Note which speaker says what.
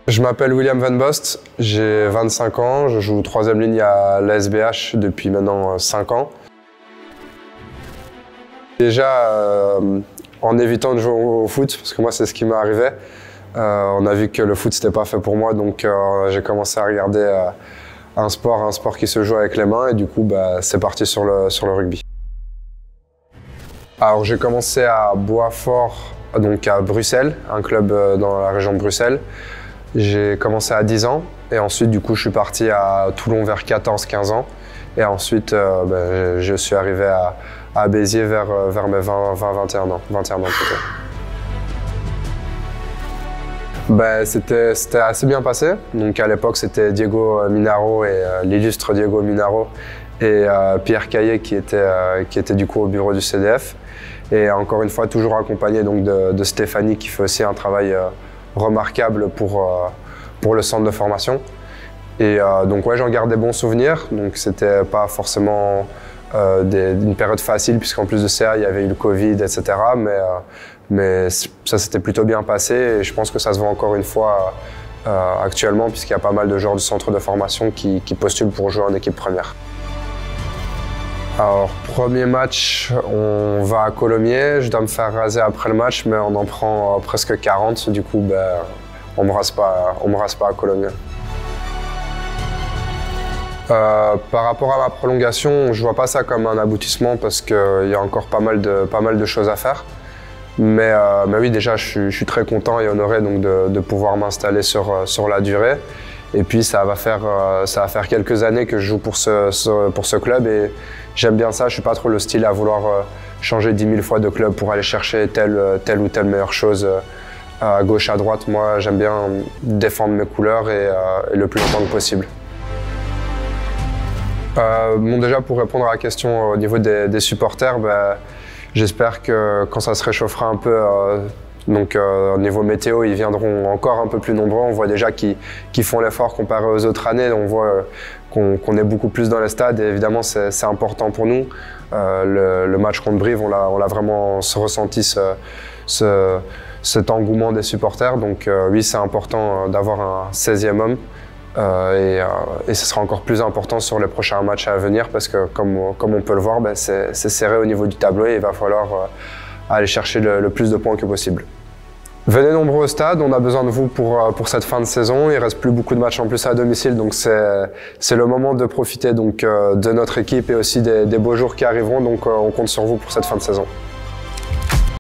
Speaker 1: Je m'appelle William Van Bost, j'ai 25 ans, je joue 3e ligne à l'ASBH depuis maintenant 5 ans. Déjà, en évitant de jouer au foot, parce que moi c'est ce qui m'est arrivé, on a vu que le foot c'était pas fait pour moi, donc j'ai commencé à regarder un sport qui se joue avec les mains et du coup c'est parti sur le rugby. Alors j'ai commencé à Boitsfort, donc à Bruxelles, un club dans la région de Bruxelles. J'ai commencé à 10 ans et ensuite du coup je suis parti à Toulon vers 14-15 ans et ensuite je suis arrivé à Béziers vers mes 20-21 ans, 21 ans plutôt. C'était assez bien passé. Donc à l'époque c'était Diego Minaro et l'illustre Diego Minaro et Pierre Caillé qui était du coup au bureau du CDF et encore une fois toujours accompagné donc de Stéphanie qui fait aussi un travail remarquable pour le centre de formation. Et donc ouais, j'en garde des bons souvenirs. Donc c'était pas forcément une période facile puisqu'en plus de ça, il y avait eu le Covid, etc. Mais ça s'était plutôt bien passé et je pense que ça se voit encore une fois actuellement puisqu'il y a pas mal de joueurs du centre de formation qui postulent pour jouer en équipe première. Alors, premier match, on va à Colomiers. Je dois me faire raser après le match, mais on en prend presque 40. Du coup, on me rase pas à Colomiers. Par rapport à ma prolongation, je vois pas ça comme un aboutissement parce qu'il y a encore pas mal de choses à faire. Mais oui, déjà, je suis très content et honoré donc, de pouvoir m'installer sur la durée. Et puis ça va faire quelques années que je joue pour ce club et j'aime bien ça. Je suis pas trop le style à vouloir changer 10 000 fois de club pour aller chercher telle ou telle meilleure chose à gauche, à droite. Moi, j'aime bien défendre mes couleurs et le plus longtemps que possible. Déjà, pour répondre à la question au niveau des supporters, j'espère que quand ça se réchauffera un peu, au niveau météo, ils viendront encore un peu plus nombreux. On voit déjà qu'ils font l'effort comparé aux autres années. On voit qu'on est beaucoup plus dans les stades et évidemment c'est important pour nous. Le match contre Brive, on l'a vraiment ressenti cet engouement des supporters. Donc oui, c'est important d'avoir un 16e homme. Et ce sera encore plus important sur les prochains matchs à venir parce que comme on peut le voir, c'est serré au niveau du tableau et il va falloir aller chercher le plus de points que possible. Venez nombreux au stade, on a besoin de vous pour cette fin de saison. Il ne reste plus beaucoup de matchs en plus à domicile, donc c'est le moment de profiter donc, de notre équipe et aussi des beaux jours qui arriveront. Donc on compte sur vous pour cette fin de saison.